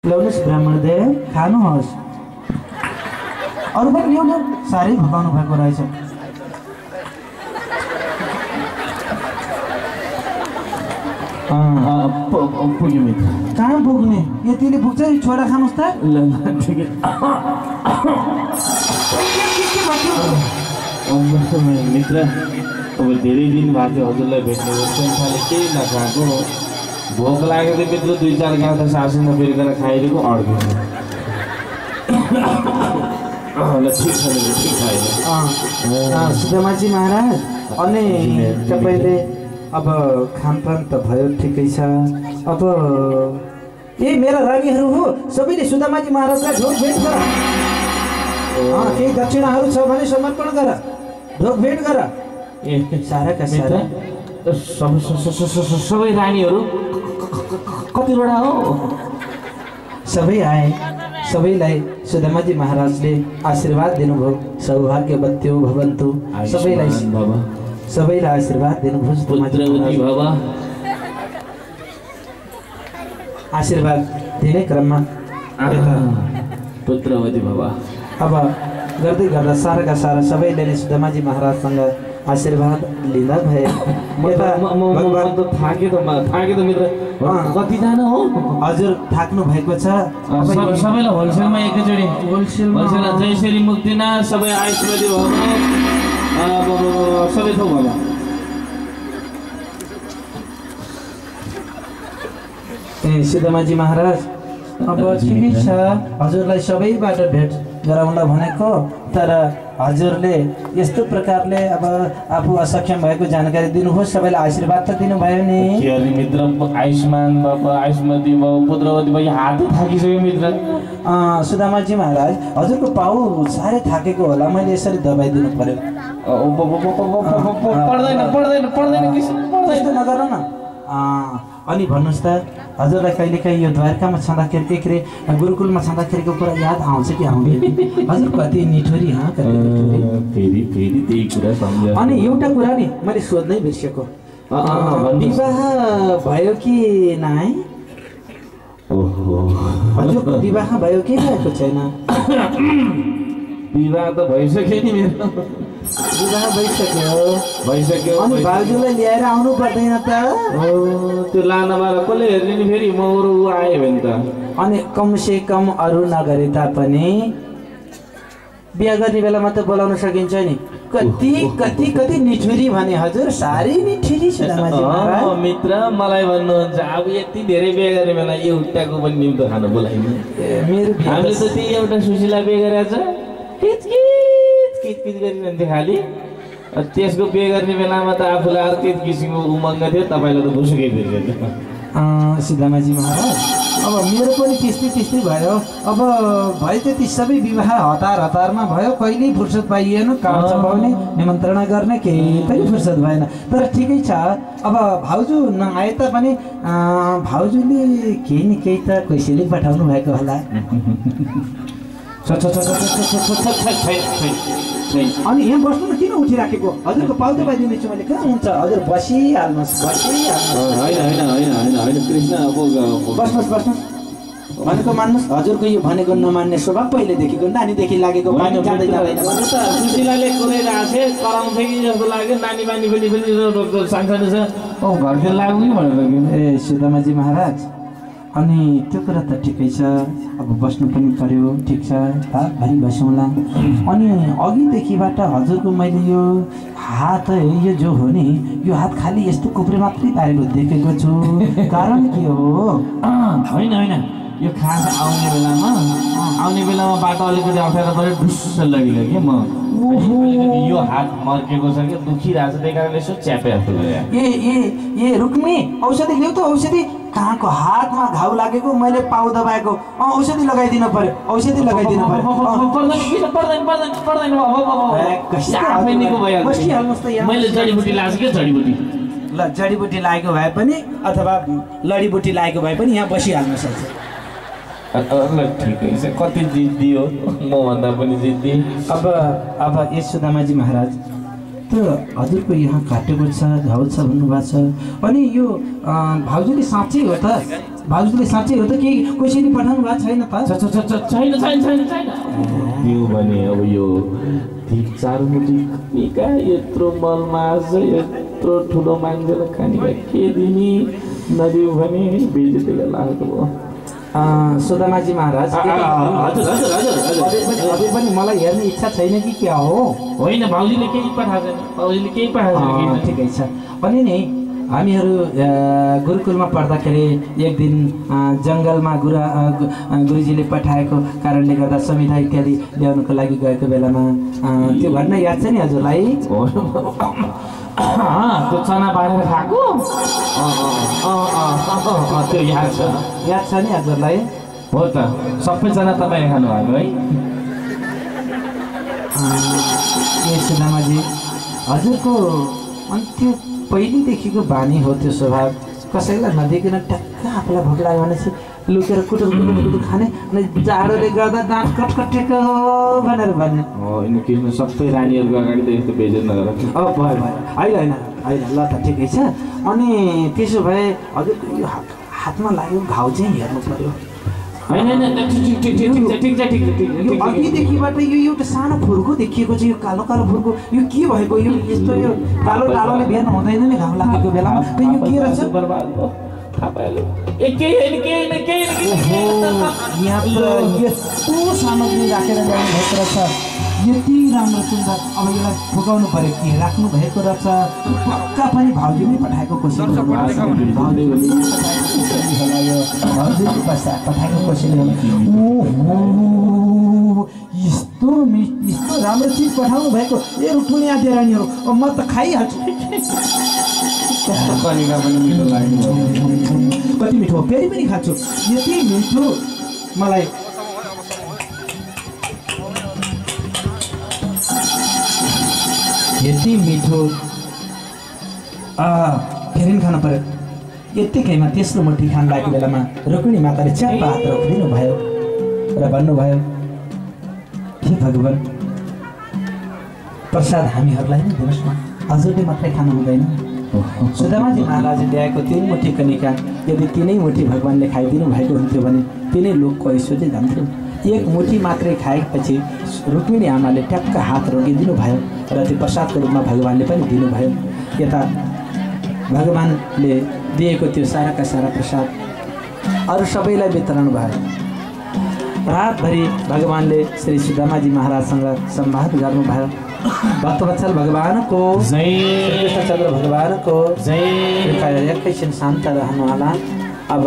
ल्याउनुहोस् ब्राह्मणदेव खानुहोस्। अरू पनि ल्याउनु, साह्रै भगाउनु भएको रहेछ। पुग्यो मित्र। कहाँ पुग्ने? यतिले पुग्छ? छोरा खानुहोस् त। मित्र अब धेरै दिन भएको थियो हजुरलाई भेट्ने केही नखाएको, भोक लाग्यो त मित्र 2-4 गाउँदा सासु नफेरिकन खाइदिएको अड्किनु। ठिक छ ठिक छैन। सुदामाजी महाराज, अनि तपाईँले अब खानपान त भयो ठिकै छ। अब मेरा रानीहरू हो सबैले सुदामाजी महाराजलाई ढोकभेट गर। केही दक्षिणाहरू छ भने समर्पण गर, ढोकभेट गर। साराका सारा सबै रानीहरू कतिवटा हो? सबै आए। सबैलाई सुदामाजी महाराजले आशीर्वाद दिनुभयो। सौभाग्यवत्यौ भवन्तु। सबैलाई आशीर्वाद दिनुभयो। आशीर्वाद दिने क्रममा पुत्रवती भव। अब गर्दै गर्दा साराका सारा सबैले नै सुदामाजी महाराजसँग आशीर्वाद लिँदा भए। थाके त मित्र कतिजना हो? हजुर थाक्नु भएको छ। सबैलाई होलसेलमा एकैचोटि होलसेलमा जय श्री मुक्तिनाथ सबै आयुष्मती भव सबै थोक भव। सुदामाजी महाराज, अब ठिकै छ, हजुरलाई सबैबाट भेट गराउन भनेको, तर हजुरले यस्तो प्रकारले अब आफू असक्षम भएको जानकारी दिनुभयो। सबैलाई आशीर्वाद त दिनुभयो नि। मित्र आयुष्मान बाबा आयुष्मती बाबा पुत्रवती बाबा हातै थाकिसक्यो मित्र। सुदामाजी महाराज, हजुरको पाउ साह्रै थाकेको होला, मैले यसरी दबाई दिनु पर्यो। पर्दैन त्यस्तो नगर न। अनि भन्नुहोस् त, हजुरलाई कहिलेकाहीँ यो द्वारकामा छँदाखेरि के अरे गुरुकुलमा छँदाखेरिको कुरा याद आउँछ कि आउँदैन? हजुर कति निठोरी फेरि त्यही कुरा सम्झ। अनि एउटा कुरा नि मैले सोध्नै बिर्सेको, विवाह भयो कि नाइ? हजुरको विवाह भयो कि भएको छैन? विवाह त भइसक्यो नि मेरो। विवाह भइसक्यो। अनि बाजुलाई ल्याएर आउनु पर्दैन त? त्यो लानबाट कसले हेर्ने नि फेरि म अरू आयो भने त। अनि कमसे कम अरू नगरे तापनि बिहा गर्ने बेलामा त बोलाउन सकिन्छ नि। कति निठुरी भने हजुर, साह्रै निठुरी सुदामाजी महाराज। मित्र मलाई भन्नुहुन्छ अब यति धेरै बिहा गर्ने बेला एउटाको पनि निम्तो खान बोलाइदिनु। मेरो हामीले त त्यही एउटा सुशीला बिहा गरेछ, किचकिच गरिरहन्थ्यो खालि। त्यसको बिहे गर्ने बेलामा त आफूलाई अर्कै किसिमको उमङ्ग थियो, तपाईँलाई त भुसुकै फिर्छ। सुदामाजी महाराज, अब मेरो पनि त्यस्तै भयो। अब भयो त्यति सबै विवाह हतारमा भयो। कहिल्यै फुर्सद पाइएन, काम चपाउने निमन्त्रणा गर्ने केही पनि फुर्सद भएन। तर ठिकै छ, अब भाउजू नआए तापनि भाउजूले केही न केही त कसैले पठाउनु भएको होला। अनि यहाँ बस्नु न, किन उठिराखेको? हजुरको पाउ दबाई दिनेछु मैले। कहाँ हुन्छ हजुर? बसिहाल्नुहोस्। बस्नुहोस् भनेको मान्नुहोस्। हजुरको यो भनेको नमान्ने स्वभाव पहिलेदेखिको नानीदेखि लागेको, पानी जाँदै जाँदैन। सुशीलाले कुराइरहेको थिएँ, कराउँछ कि जस्तो लाग्यो। नानी पनि सानसानो छ, घरतिर लाग्नु कि भनेर। सुदामाजी महाराज, अनि त्यो कुरा त ठिकै छ, अब बस्नु पनि पर्यो, ठिक छ, रातभरि बसौँला। अनि अघिदेखिबाट हजुरको मैले यो हात यो जो हो नि, यो हात खालि यस्तो कोप्रे मात्रै पारेको देखेको छु। कारण के हो? होइन यो खास आउने बेलामा बाटो अलिकति अप्ठ्यारो पऱ्यो, ढुस्स लगियो कि म यो हात मर्केको छ कि दुखिरहेको छ, त्यही कारणले यसो च्यापेको ए रुक्मी, औषधि ल्याउ त। औषधि कहाँको? हातमा घाउ लागेको, मैले पाउ दबाएको। औषधि लगाइदिनु पर्यो। मैले जडीबुटी लाग्छ कि जडीबुटी लागेको भए पनि अथवा लडीबुटी लागेको भए पनि यहाँ बसिहाल्नुहोस्। ठिकै छ, कति जिद्दी हो, मभन्दा पनि जिद्दी। अब सुदामाजी महाराज, त हजुरको यहाँ काटेको छ, घाउ छ भन्नुभएको छ। अनि यो भाउजूले साँच्चै हो त भाउजूले साँच्चै हो त केही कसरी पठाउनु भएको छैन त? छैन त्यो भने अब यो ठिक 4 मुठी निका यत्रो मल मास यत्रो ठुलो मान्छेलाई खाने के दिने नदियो भने बेइज्जती लाग्दो भयो। सुदामाजी महाराज अझै पनि मलाई हेर्ने इच्छा छैन कि क्या हो? होइन भाउजूले केही पठाएको छैन। ठिकै छ। अनि नि हामीहरू गुरुकुलमा पढ्दाखेरि एक दिन जङ्गलमा गुरुजीले पठाएको कारणले गर्दा समिधा इत्यादि ल्याउनुको लागि गएको बेलामा त्यो घटना याद छ नि हजुरलाई? त्यो चना बारेर खाएको त्यो याद छ नि हजुरलाई? हो त सबैजना तपाईँ खानु भएको है? ए सुदामाजी हजुरको अनि त्यो पहिलेदेखिको बानी हो त्यो स्वभाव, कसैलाई नदेखिकन ट्याक्क आफूलाई भोक लाग्यो भने चाहिँ लुकेर कुटुर खाने अनि जाडोले गर्दा दाँत कटकटेको भनेर भन्ने। होइन किन सबै रानीहरूको अगाडि त यस्तो बेइज्जत नगर। अब भयो होइन ल त ठिकै छ। अनि त्यसो भए हजुरको यो हातमा लाग्यो घाउ चाहिँ हेर्नु पर्यो। अघिदेखिबाट यो एउटा सानो फुर्को देखिएको छ, यो कालो कालो फुर्को यो के भएको? यो यस्तो यो कालो कालोले बिहान हुँदैन नि घाउ लागेको बेलामा, त यो के रहेछ? यहाँ त यस्तो सामग्री राखेर ल्याउनु भएको रहेछ, यति राम्रो सुन्दर। अब यसलाई फुकाउनु पर्यो कि राख्नु भएको रहेछ। पक्का पनि भाउजूले पठाएको कोसेली होला यो, भाउजूले पठाएको कोसेली होला। ओहो यस्तो राम्रो चिज पठाउनु भएको। ए रुक्मिणी आदि रानीहरू अब म त खाइहाल्छु। कति मिठो हो, फेरि पनि खान्छु। यति मिठो मलाई यति मिठो फेरि खानु पर्यो। यत्तिकैमा तेस्रो मुठी खान लागेको बेलामा रुक्मिणी माताले च्याप्प हात रोकिदिनु भयो र भन्नुभयो, हे भगवान् प्रसाद हामीहरूलाई नै दिनुहोस् न, हजुरले मात्रै खानु हुँदैन। सुदामाजी महाराजले ल्याएको 3 मुठी कनिका यदि 3 मुठी भगवान्ले खाइदिनु भएको हुन्थ्यो भने तिनै लोकको ऐश्वर्य जान्थ्यो। 1 मुठी मात्रै खाएपछि रुक्मिणी आमाले ट्याक्क हात रोकिदिनु भयो र त्यो प्रसादको रूपमा भगवान्ले पनि दिनुभयो। यता भगवान्ले दिएको त्यो साराका सारा प्रसाद अरू सबैलाई वितरण भयो। रातभरि भगवान्ले श्री सुदामाजी महाराजसँग संवाद गर्नुभयो। भक्तवत्सल भगवानको जय, कृष्णचन्द्र भगवानको जय। एकैछिन शान्त रहनु होला। अब